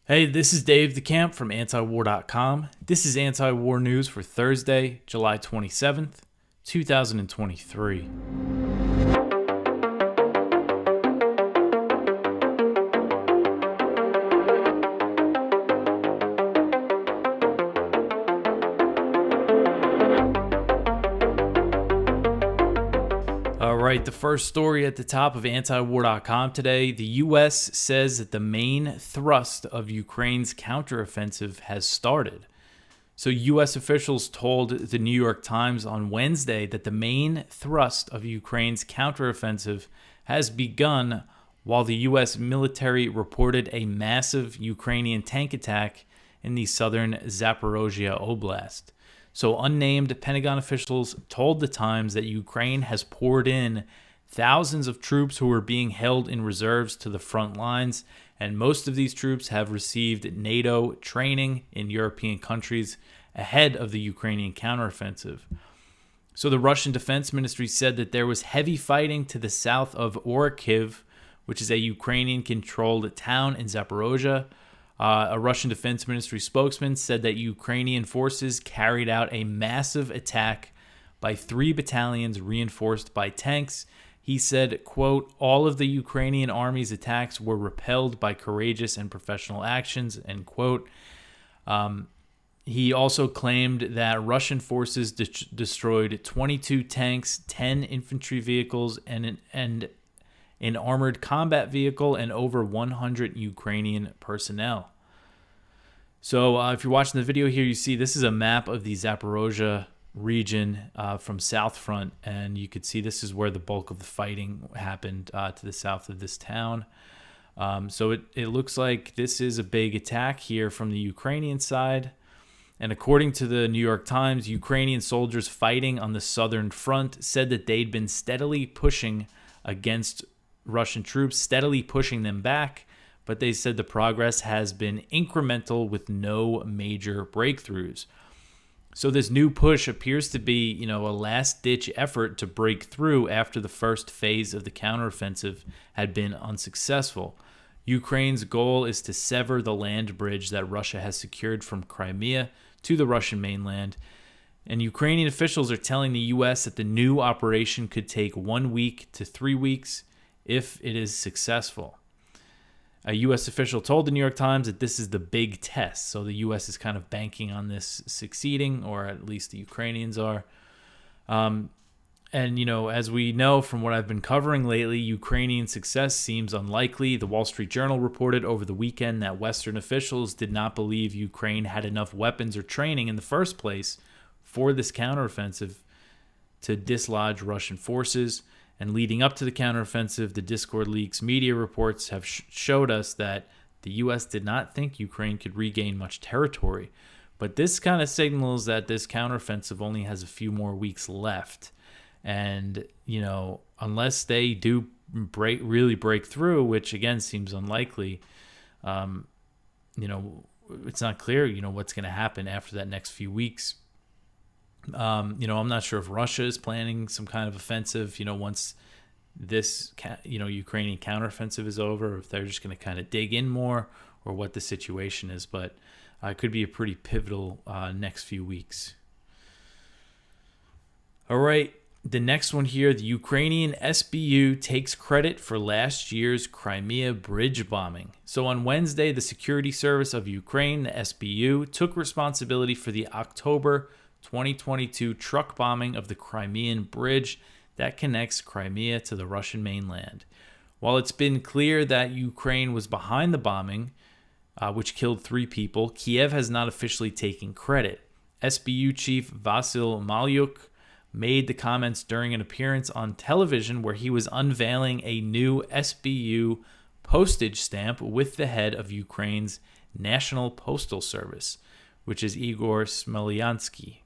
Hey, this is Dave DeCamp from antiwar.com. This is anti-war news for Thursday, July 27th, 2023. All right, the first story at the top of antiwar.com today. The U.S. says that the main thrust of Ukraine's counteroffensive has started. So U.S. officials told the New York Times on Wednesday that the main thrust of Ukraine's counteroffensive has begun, while the U.S. military reported a massive Ukrainian tank attack in the southern Zaporozhye Oblast. So unnamed Pentagon officials told the Times that Ukraine has poured in thousands of troops who are being held in reserves to the front lines, and most of these troops have received NATO training in European countries ahead of the Ukrainian counteroffensive. So the Russian Defense Ministry said that there was heavy fighting to the south of Orikhiv, which is a Ukrainian-controlled town in Zaporozhye. A Russian Defense Ministry spokesman said that Ukrainian forces carried out a massive attack by 3 battalions reinforced by tanks. He said, quote, "All of the Ukrainian army's attacks were repelled by courageous and professional actions," end quote. He also claimed that Russian forces destroyed 22 tanks, 10 infantry vehicles, and an armored combat vehicle, and over 100 Ukrainian personnel. So if you're watching the video here, you see this is a map of the Zaporozhye region from South Front, and you could see this is where the bulk of the fighting happened to the south of this town. So it looks like this is a big attack here from the Ukrainian side. And according to the New York Times, Ukrainian soldiers fighting on the southern front said that they'd been steadily pushing against Russian troops, steadily pushing them back, but they said the progress has been incremental with no major breakthroughs. So this new push appears to be, a last-ditch effort to break through after the first phase of the counteroffensive had been unsuccessful. Ukraine's goal is to sever the land bridge that Russia has secured from Crimea to the Russian mainland. And Ukrainian officials are telling the U.S. that the new operation could take 1 week to 3 weeks if it is successful. A U.S. official told the New York Times that this is the big test. So the U.S. is kind of banking on this succeeding, or at least the Ukrainians are. And, as we know from what I've been covering lately, Ukrainian success seems unlikely. The Wall Street Journal reported over the weekend that Western officials did not believe Ukraine had enough weapons or training in the first place for this counteroffensive to dislodge Russian forces. And leading up to the counteroffensive, the Discord leaks media reports have showed us that the U.S. did not think Ukraine could regain much territory. But this kind of signals that this counteroffensive only has a few more weeks left. And, unless they do really break through, which again seems unlikely, it's not clear, what's going to happen after that next few weeks. I'm not sure if Russia is planning some kind of offensive, once this, Ukrainian counteroffensive is over, or if they're just going to kind of dig in more, or what the situation is. But it could be a pretty pivotal next few weeks. All right, the next one here, the Ukrainian SBU takes credit for last year's Crimea bridge bombing. So on Wednesday, the Security Service of Ukraine, the SBU, took responsibility for the October 2022 truck bombing of the Crimean bridge that connects Crimea to the Russian mainland. While it's been clear that Ukraine was behind the bombing, which killed 3 people, Kiev has not officially taken credit. SBU Chief Vasyl Malyuk made the comments during an appearance on television where he was unveiling a new SBU postage stamp with the head of Ukraine's National Postal Service, which is Igor Smolyansky.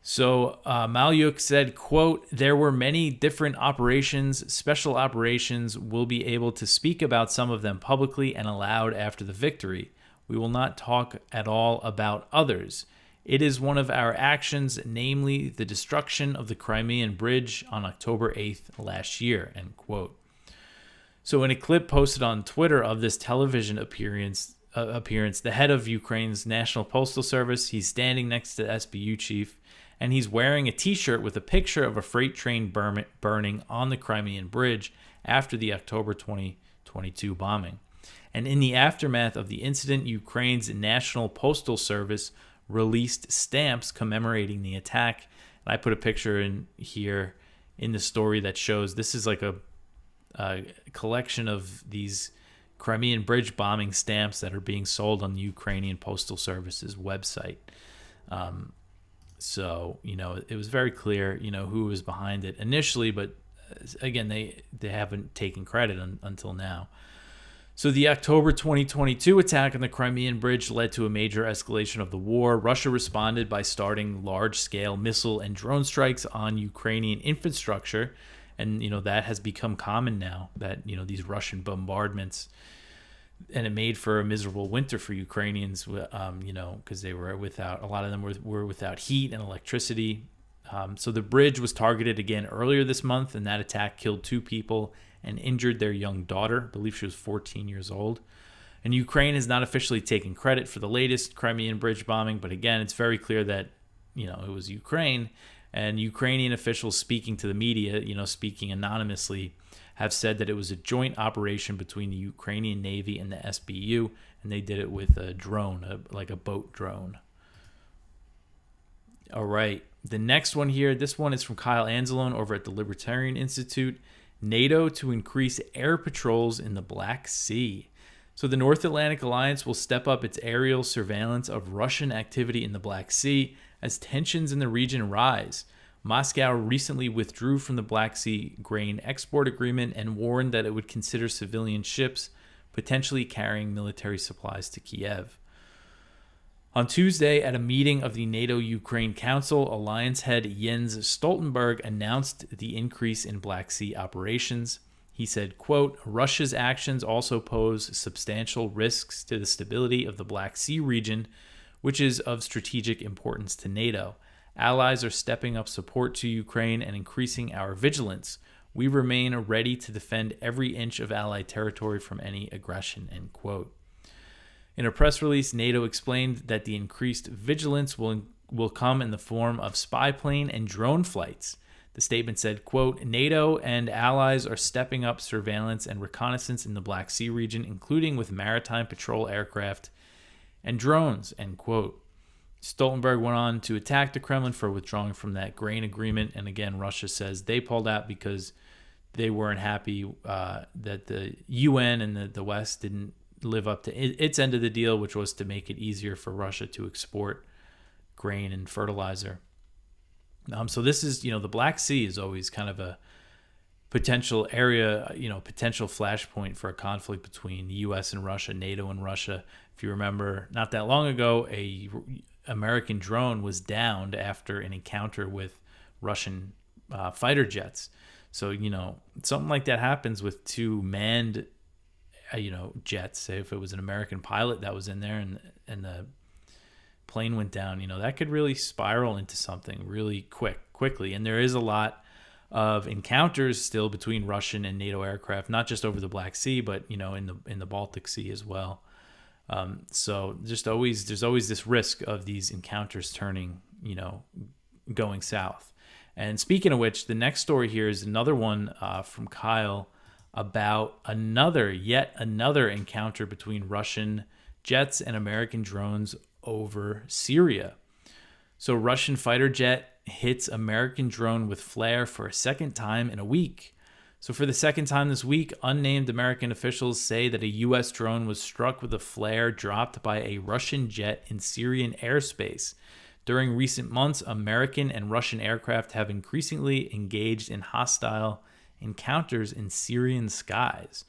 So Malyuk said, quote, "There were many different operations, special operations. We'll be able to speak about some of them publicly and aloud after the victory. We will not talk at all about others. It is one of our actions, namely the destruction of the Crimean bridge on October 8th last year," end quote. So in a clip posted on Twitter of this television appearance, appearance. The head of Ukraine's National Postal Service, he's standing next to the SBU chief, and he's wearing a T-shirt with a picture of a freight train burning on the Crimean Bridge after the October 2022 bombing. And in the aftermath of the incident, Ukraine's National Postal Service released stamps commemorating the attack. And I put a picture in here in the story that shows this is like a collection of these Crimean Bridge bombing stamps that are being sold on the Ukrainian Postal Service's website. So, it was very clear, who was behind it initially, but again, they haven't taken credit until now. So the October 2022 attack on the Crimean Bridge led to a major escalation of the war. Russia responded by starting large-scale missile and drone strikes on Ukrainian infrastructure, and that has become common now, that these Russian bombardments, and it made for a miserable winter for Ukrainians, because they were a lot of them were without heat and electricity. So the bridge was targeted again earlier this month, and that attack killed 2 people and injured their young daughter. I believe she was 14 years old. And Ukraine has not officially taken credit for the latest Crimean Bridge bombing, but again, it's very clear that, it was Ukraine, and Ukrainian officials speaking to the media, speaking anonymously, have said that it was a joint operation between the Ukrainian Navy and the SBU, and they did it with a drone, like a boat drone. All right, the next one here, this one is from Kyle Anzalone over at the Libertarian Institute. NATO to increase air patrols in the Black Sea. So the North Atlantic Alliance will step up its aerial surveillance of Russian activity in the Black Sea as tensions in the region rise. Moscow recently withdrew from the Black Sea grain export agreement and warned that it would consider civilian ships potentially carrying military supplies to Kiev. On Tuesday, at a meeting of the NATO-Ukraine Council, Alliance head Jens Stoltenberg announced the increase in Black Sea operations. He said, quote, Russia's actions also pose substantial risks to the stability of the Black Sea region, which is of strategic importance to NATO. Allies are stepping up support to Ukraine and increasing our vigilance. We remain ready to defend every inch of Allied territory from any aggression, end quote. In a press release, NATO explained that the increased vigilance will come in the form of spy plane and drone flights. The statement said, quote, NATO and allies are stepping up surveillance and reconnaissance in the Black Sea region, including with maritime patrol aircraft and drones, end quote. Stoltenberg went on to attack the Kremlin for withdrawing from that grain agreement. And again, Russia says they pulled out because they weren't happy that the UN and the West didn't live up to its end of the deal, which was to make it easier for Russia to export grain and fertilizer. So this is, the Black Sea is always kind of a potential area, potential flashpoint for a conflict between the U.S. and Russia, NATO and Russia. If you remember, not that long ago, a American drone was downed after an encounter with Russian fighter jets. So, something like that happens with 2 manned jets. Say if it was an American pilot that was in there and the plane went down, that could really spiral into something really quickly. And there is a lot of encounters still between Russian and NATO aircraft, not just over the Black Sea, but in the Baltic Sea as well. So there's always this risk of these encounters turning, going south. And speaking of which, the next story here is another one from Kyle about yet another encounter between Russian jets and American drones over Syria. So Russian fighter jet hits American drone with flare for a second time in a week. So for the second time this week, unnamed American officials say that a U.S. drone was struck with a flare dropped by a Russian jet in Syrian airspace. During recent months, American and Russian aircraft have increasingly engaged in hostile encounters in Syrian skies.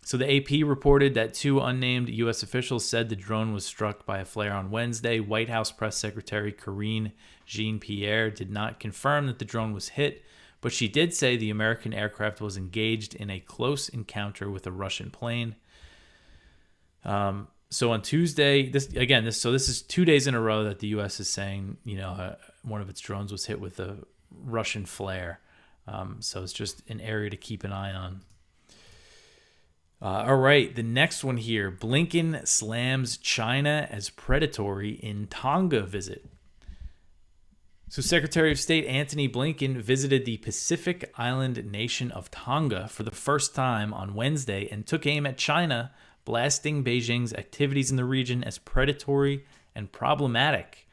So the AP reported that 2 unnamed U.S. officials said the drone was struck by a flare on Wednesday. White House Press Secretary Karine Jean-Pierre did not confirm that the drone was hit, but she did say the American aircraft was engaged in a close encounter with a Russian plane. So on Tuesday, this is 2 days in a row that the U.S. is saying, one of its drones was hit with a Russian flare. So it's just an area to keep an eye on. All right, the next one here. Blinken slams China as predatory in Tonga visit. So Secretary of State Antony Blinken visited the Pacific island nation of Tonga for the first time on Wednesday and took aim at China, blasting Beijing's activities in the region as predatory and problematic.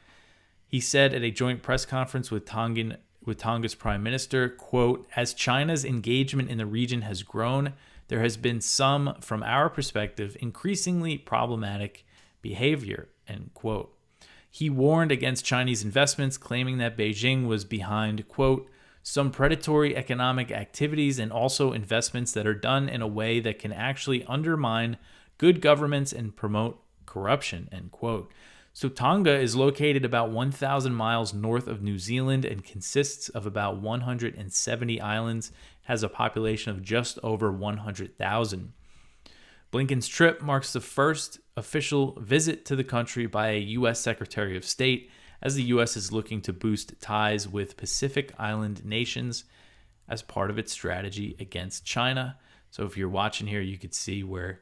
He said at a joint press conference with Tonga's prime minister, quote, "As China's engagement in the region has grown, there has been some, from our perspective, increasingly problematic behavior," end quote. He warned against Chinese investments, claiming that Beijing was behind, quote, "some predatory economic activities and also investments that are done in a way that can actually undermine good governments and promote corruption," end quote. So Tonga is located about 1,000 miles north of New Zealand and consists of about 170 islands, has a population of just over 100,000. Blinken's trip marks the first official visit to the country by a U.S. Secretary of State, as the U.S. is looking to boost ties with Pacific Island nations as part of its strategy against China. So if you're watching here, you could see where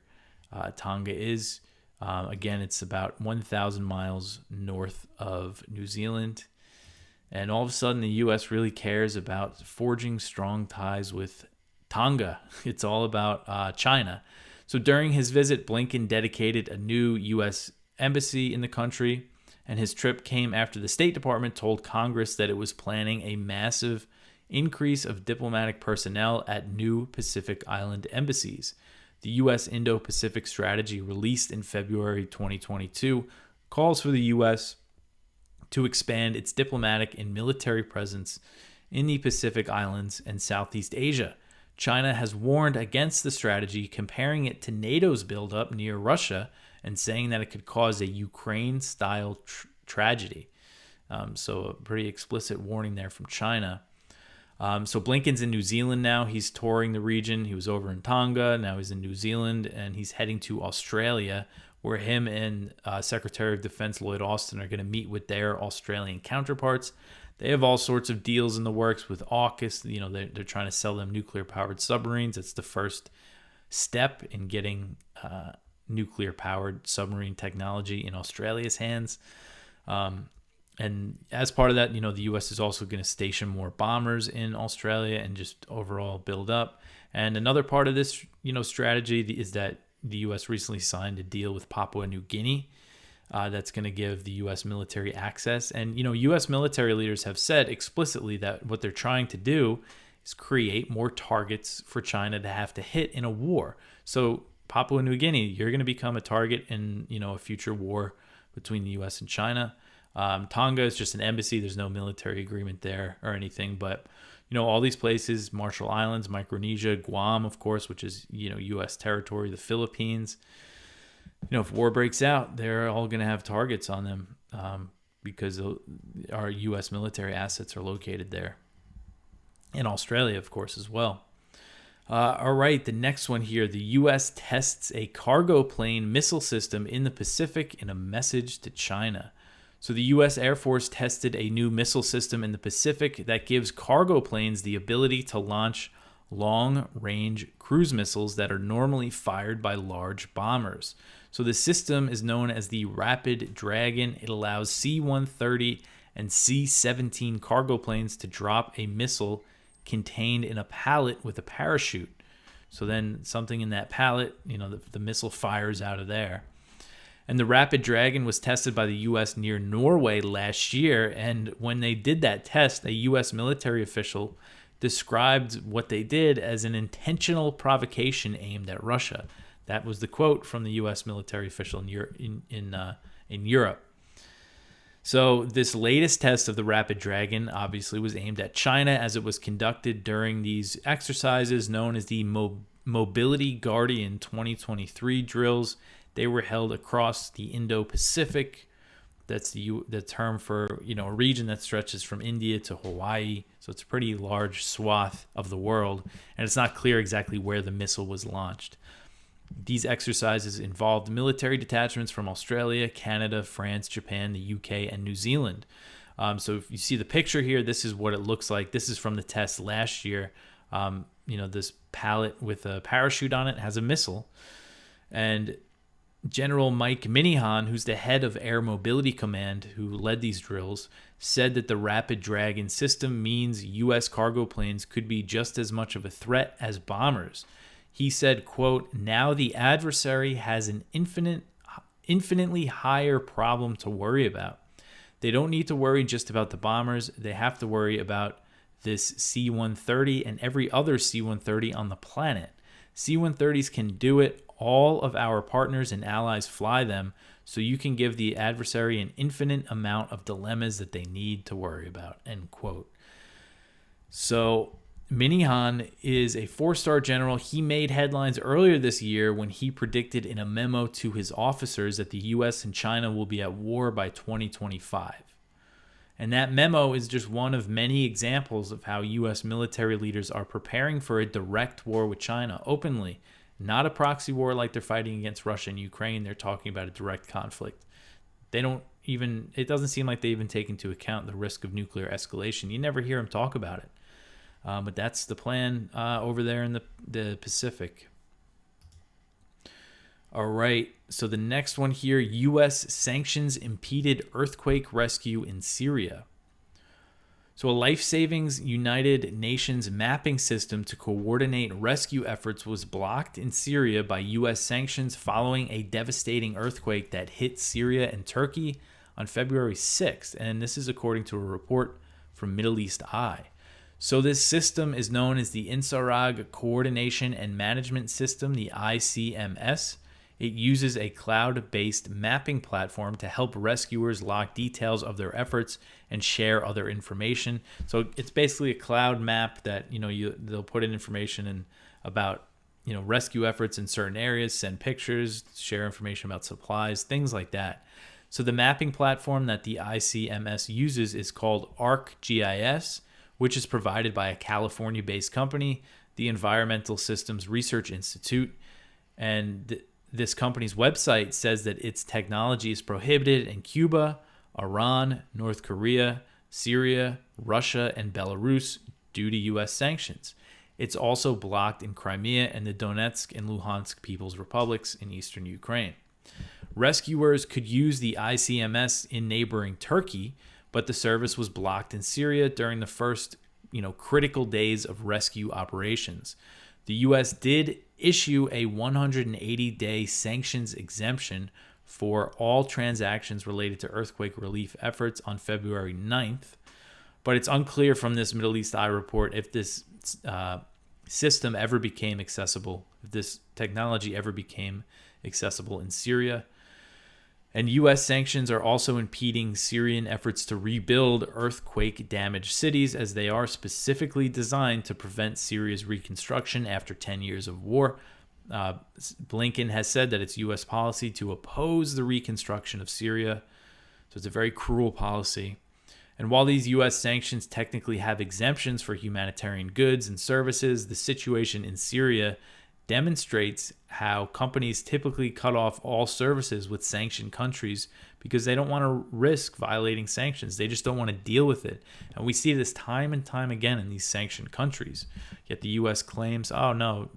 Tonga is. Again, it's about 1,000 miles north of New Zealand. And all of a sudden, the U.S. really cares about forging strong ties with Tonga. It's all about China. So during his visit, Blinken dedicated a new U.S. embassy in the country, and his trip came after the State Department told Congress that it was planning a massive increase of diplomatic personnel at new Pacific Island embassies. The U.S. Indo-Pacific strategy released in February 2022 calls for the U.S. to expand its diplomatic and military presence in the Pacific Islands and Southeast Asia. China has warned against the strategy, comparing it to NATO's buildup near Russia and saying that it could cause a Ukraine-style tragedy. So a pretty explicit warning there from China. So Blinken's in New Zealand now. He's touring the region. He was over in Tonga. Now he's in New Zealand, and he's heading to Australia, where him and Secretary of Defense Lloyd Austin are going to meet with their Australian counterparts. They have all sorts of deals in the works with AUKUS. You know, they're trying to sell them nuclear-powered submarines. It's the first step in getting nuclear-powered submarine technology in Australia's hands. And as part of that, you know, the U.S. is also going to station more bombers in Australia and just overall build up. And another part of this, you know, strategy is that the U.S. recently signed a deal with Papua New Guinea that's going to give the U.S. military access. And, you know, U.S. military leaders have said explicitly that what they're trying to do is create more targets for China to have to hit in a war. So Papua New Guinea, you're going to become a target in, you know, a future war between the U.S. and China. Tonga is just an embassy. There's no military agreement there or anything. But, you know, all these places, Marshall Islands, Micronesia, Guam, of course, which is, you know, U.S. territory, the Philippines. You know, if war breaks out, they're all going to have targets on them because our U.S. military assets are located there. In Australia, of course, as well. All right, the next one here. The U.S. tests a cargo plane missile system in the Pacific in a message to China. So the U.S. Air Force tested a new missile system in the Pacific that gives cargo planes the ability to launch long-range cruise missiles that are normally fired by large bombers. So the system is known as the Rapid Dragon. It allows C-130 and C-17 cargo planes to drop a missile contained in a pallet with a parachute. So then something in that pallet, you know, the missile fires out of there. And the Rapid Dragon was tested by the U.S. near Norway last year. And when they did that test, a U.S. military official described what they did as an intentional provocation aimed at Russia. That was the quote from the U.S. military official in Europe. So this latest test of the Rapid Dragon obviously was aimed at China, as it was conducted during these exercises known as the Mobility Guardian 2023 drills. They were held across the Indo-Pacific. That's the term for, you know, a region that stretches from India to Hawaii. So it's a pretty large swath of the world, and it's not clear exactly where the missile was launched. These exercises involved military detachments from Australia, Canada, France, Japan, the UK, and New Zealand. So if you see the picture here, this is what it looks like. This is from the test last year. this pallet with a parachute on it has a missile. And General Mike Minihan, who's the head of Air Mobility Command, who led these drills, said that the Rapid Dragon system means U.S. cargo planes could be just as much of a threat as bombers. He said, quote, "Now the adversary has an infinitely higher problem to worry about. They don't need to worry just about the bombers. They have to worry about this C-130 and every other C-130 on the planet. C-130s can do it. All of our partners and allies fly them, so you can give the adversary an infinite amount of dilemmas that they need to worry about," end quote. So Minihan is a 4-star general. He made headlines earlier this year when he predicted in a memo to his officers that the U.S. and China will be at war by 2025. And that memo is just one of many examples of how U.S. military leaders are preparing for a direct war with China openly. Not a proxy war like they're fighting against Russia and Ukraine. They're talking about a direct conflict. It doesn't seem like they even take into account the risk of nuclear escalation. You never hear them talk about it. But that's the plan over there in the Pacific. All right, so the next one here, U.S. sanctions impeded earthquake rescue in Syria. So a Life Savings United Nations mapping system to coordinate rescue efforts was blocked in Syria by U.S. sanctions following a devastating earthquake that hit Syria and Turkey on February 6th. And this is according to a report from Middle East Eye. So this system is known as the INSARAG Coordination and Management System, the ICMS. It uses a cloud-based mapping platform to help rescuers log details of their efforts and share other information. So it's basically a cloud map that they'll put in information and about rescue efforts in certain areas, send pictures, share information about supplies, things like that. So the mapping platform that the ICMS uses is called ArcGIS, which is provided by a California-based company, the Environmental Systems Research Institute, and this company's website says that its technology is prohibited in Cuba, Iran, North Korea, Syria, Russia, and Belarus due to U.S. sanctions. It's also blocked in Crimea and the Donetsk and Luhansk People's Republics in eastern Ukraine. Rescuers could use the ICMS in neighboring Turkey, but the service was blocked in Syria during the first, critical days of rescue operations. The U.S. did issue a 180-day sanctions exemption for all transactions related to earthquake relief efforts on February 9th, but it's unclear from this Middle East Eye report if this system ever became accessible, if this technology ever became accessible in Syria. And U.S. sanctions are also impeding Syrian efforts to rebuild earthquake-damaged cities, as they are specifically designed to prevent Syria's reconstruction after 10 years of war. Blinken has said that it's U.S. policy to oppose the reconstruction of Syria. So it's a very cruel policy. And while these U.S. sanctions technically have exemptions for humanitarian goods and services, the situation in Syria demonstrates how companies typically cut off all services with sanctioned countries because they don't want to risk violating sanctions. They just don't want to deal with it. And we see this time and time again in these sanctioned countries. Yet the U.S. claims, oh, no,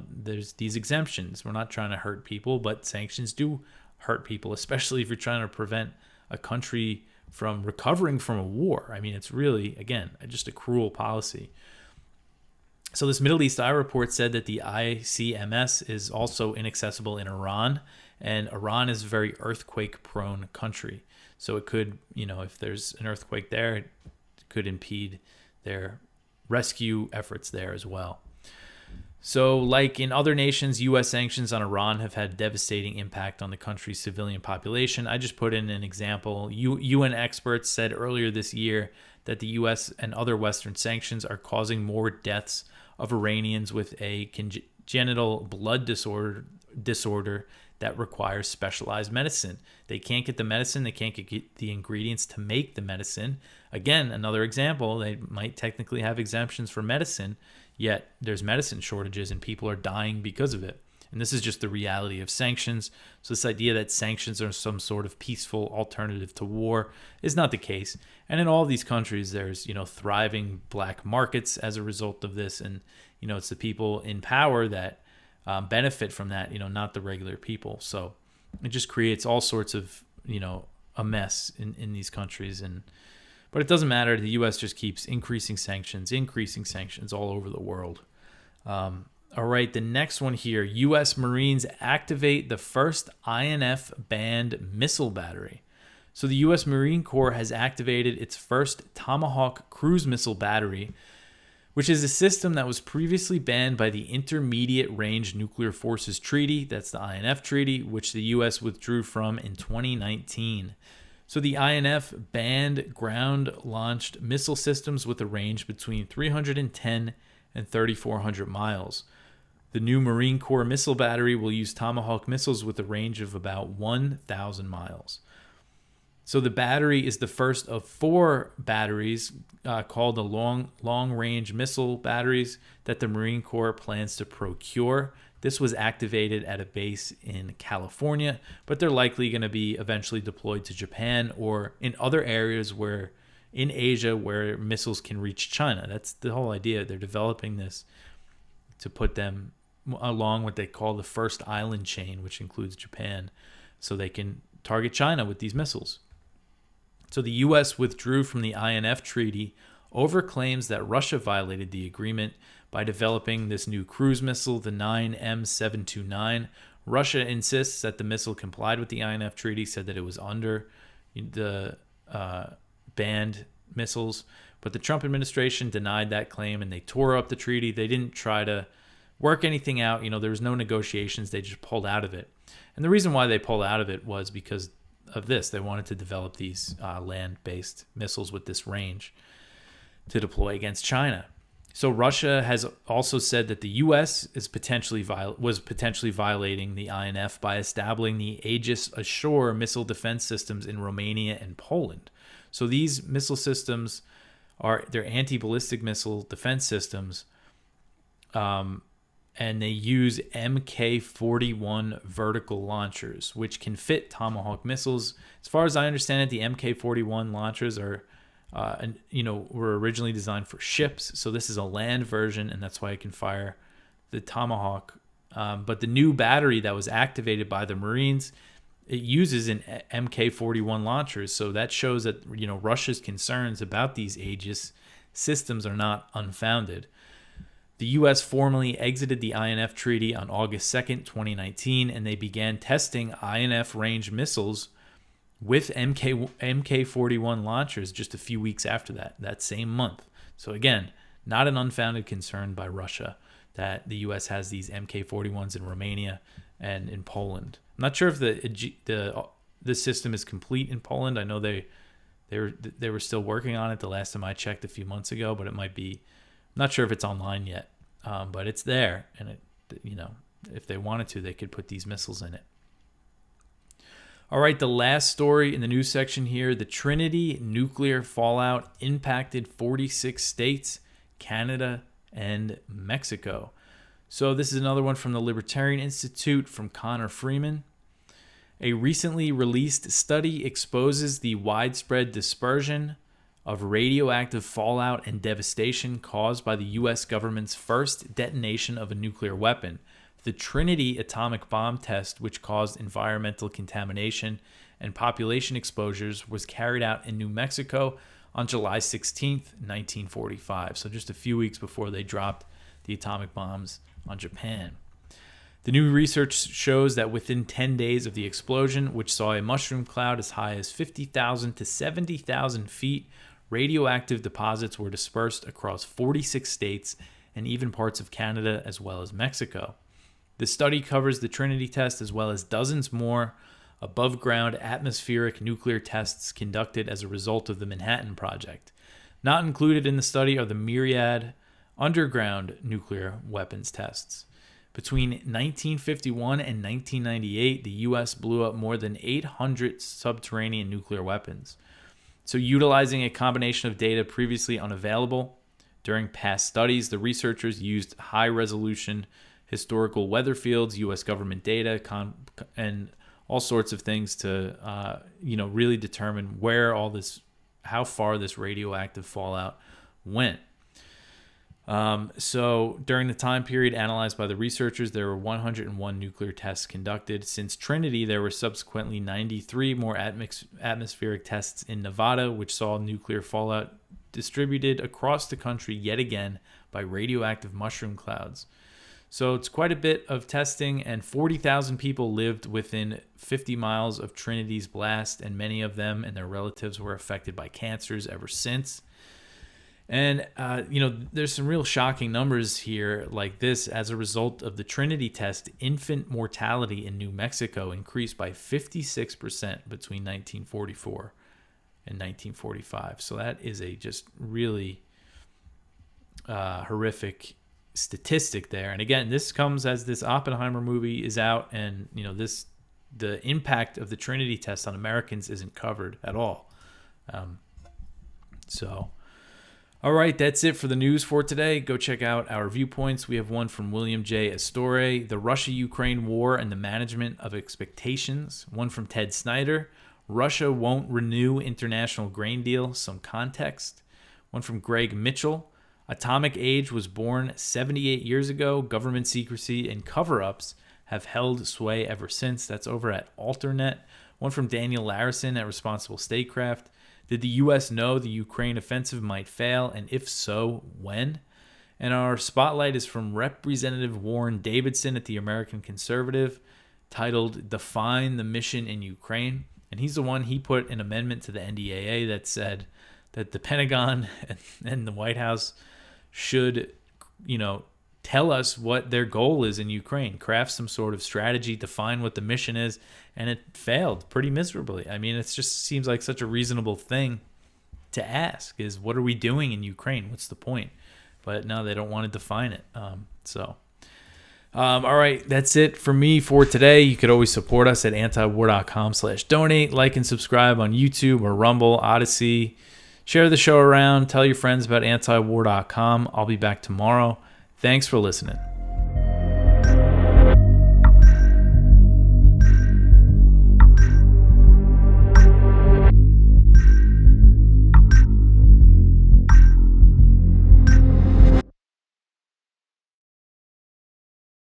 there's these exemptions. We're not trying to hurt people, but sanctions do hurt people, especially if you're trying to prevent a country from recovering from a war. I mean, it's really, again, just a cruel policy. So this Middle East Eye report said that the ICMS is also inaccessible in Iran, and Iran is a very earthquake-prone country. So it could, if there's an earthquake there, it could impede their rescue efforts there as well. So like in other nations, U.S. sanctions on Iran have had devastating impact on the country's civilian population. I just put in an example. UN experts said earlier this year that the U.S. and other Western sanctions are causing more deaths of Iranians with a congenital blood disorder that requires specialized medicine. They can't get the medicine. They can't get the ingredients to make the medicine. Again, another example, they might technically have exemptions for medicine, yet there's medicine shortages and people are dying because of it. And this is just the reality of sanctions. So this idea that sanctions are some sort of peaceful alternative to war is not the case. And in all these countries, there's, thriving black markets as a result of this. And, it's the people in power that benefit from that, not the regular people. So it just creates all sorts of, a mess in these countries. But it doesn't matter. The U.S. just keeps increasing sanctions all over the world. All right, the next one here. U.S. Marines activate the first INF-Banned missile battery. So the U.S. Marine Corps has activated its first Tomahawk cruise missile battery, which is a system that was previously banned by the Intermediate Range Nuclear Forces Treaty, that's the INF Treaty, which the U.S. withdrew from in 2019. So the INF banned ground-launched missile systems with a range between 310 and 3,400 miles. The new Marine Corps missile battery will use Tomahawk missiles with a range of about 1,000 miles. So the battery is the first of 4 batteries called the long-range missile batteries that the Marine Corps plans to procure. This was activated at a base in California, but they're likely going to be eventually deployed to Japan or in other areas in Asia where missiles can reach China. That's the whole idea. They're developing this to put them along what they call the first island chain, which includes Japan, so they can target China with these missiles. So the U.S. withdrew from the INF Treaty over claims that Russia violated the agreement by developing this new cruise missile, the 9M729. Russia insists that the missile complied with the INF Treaty, said that it was under the banned missiles, but the Trump administration denied that claim and they tore up the treaty. They didn't try to work anything out. There was no negotiations. They just pulled out of it. And the reason why they pulled out of it was because of this. They wanted to develop these land-based missiles with this range to deploy against China. So Russia has also said that the U.S. was potentially violating the INF by establishing the Aegis Ashore missile defense systems in Romania and Poland. So these missile systems they're anti-ballistic missile defense systems, and they use Mk-41 vertical launchers, which can fit Tomahawk missiles. As far as I understand it, the Mk-41 launchers were originally designed for ships. So this is a land version, and that's why it can fire the Tomahawk. But the new battery that was activated by the Marines, it uses an Mk-41 launchers. So that shows that, Russia's concerns about these Aegis systems are not unfounded. The U.S. formally exited the INF Treaty on August 2nd, 2019, and they began testing INF-range missiles with Mk-41 launchers just a few weeks after that same month. So again, not an unfounded concern by Russia that the U.S. has these Mk-41s in Romania and in Poland. I'm not sure if the system is complete in Poland. I know they were still working on it the last time I checked a few months ago, but it might be. I'm not sure if it's online yet, but it's there, and if they wanted to, they could put these missiles in it. All right, the last story in the news section here: the Trinity nuclear fallout impacted 46 states, Canada, and Mexico. So this is another one from the Libertarian Institute from Connor Freeman. A recently released study exposes the widespread dispersion of radioactive fallout and devastation caused by the U.S. government's first detonation of a nuclear weapon, the Trinity atomic bomb test, which caused environmental contamination and population exposures, was carried out in New Mexico on July 16th, 1945. So just a few weeks before they dropped the atomic bombs on Japan. The new research shows that within 10 days of the explosion, which saw a mushroom cloud as high as 50,000 to 70,000 feet, radioactive deposits were dispersed across 46 states and even parts of Canada as well as Mexico. The study covers the Trinity test as well as dozens more above-ground atmospheric nuclear tests conducted as a result of the Manhattan Project. Not included in the study are the myriad underground nuclear weapons tests. Between 1951 and 1998, the U.S. blew up more than 800 subterranean nuclear weapons. So utilizing a combination of data previously unavailable during past studies, the researchers used high-resolution historical weather fields, U.S. government data, and all sorts of things to, really determine how far this radioactive fallout went. So during the time period analyzed by the researchers, there were 101 nuclear tests conducted. Since Trinity, there were subsequently 93 more atmospheric tests in Nevada, which saw nuclear fallout distributed across the country yet again by radioactive mushroom clouds. So it's quite a bit of testing, and 40,000 people lived within 50 miles of Trinity's blast, and many of them and their relatives were affected by cancers ever since. And, there's some real shocking numbers here like this. As a result of the Trinity test, infant mortality in New Mexico increased by 56% between 1944 and 1945. So that is a just really horrific statistic there. And again, this comes as this Oppenheimer movie is out, and the impact of the Trinity test on Americans isn't covered at all. All right, that's it for the news for today. Go check out our Viewpoints. We have one from William J. Astore, The Russia-Ukraine War and the Management of Expectations. One from Ted Snyder, Russia Won't Renew International Grain Deal, Some Context. One from Greg Mitchell, Atomic Age was born 78 years ago. Government secrecy and cover-ups have held sway ever since. That's over at Alternet. One from Daniel Larison at Responsible Statecraft. Did the U.S. know the Ukraine offensive might fail, and if so, when? And our spotlight is from Representative Warren Davidson at the American Conservative, titled Define the Mission in Ukraine. And he's the one, he put an amendment to the NDAA that said that the Pentagon and the White House should, tell us what their goal is in Ukraine, craft some sort of strategy, define what the mission is, and it failed pretty miserably. I mean, it just seems like such a reasonable thing to ask is, what are we doing in Ukraine? What's the point? But no, they don't want to define it. All right, that's it for me for today. You could always support us at antiwar.com/donate, like and subscribe on YouTube or Rumble, Odyssey. Share the show around. Tell your friends about antiwar.com. I'll be back tomorrow. Thanks for listening.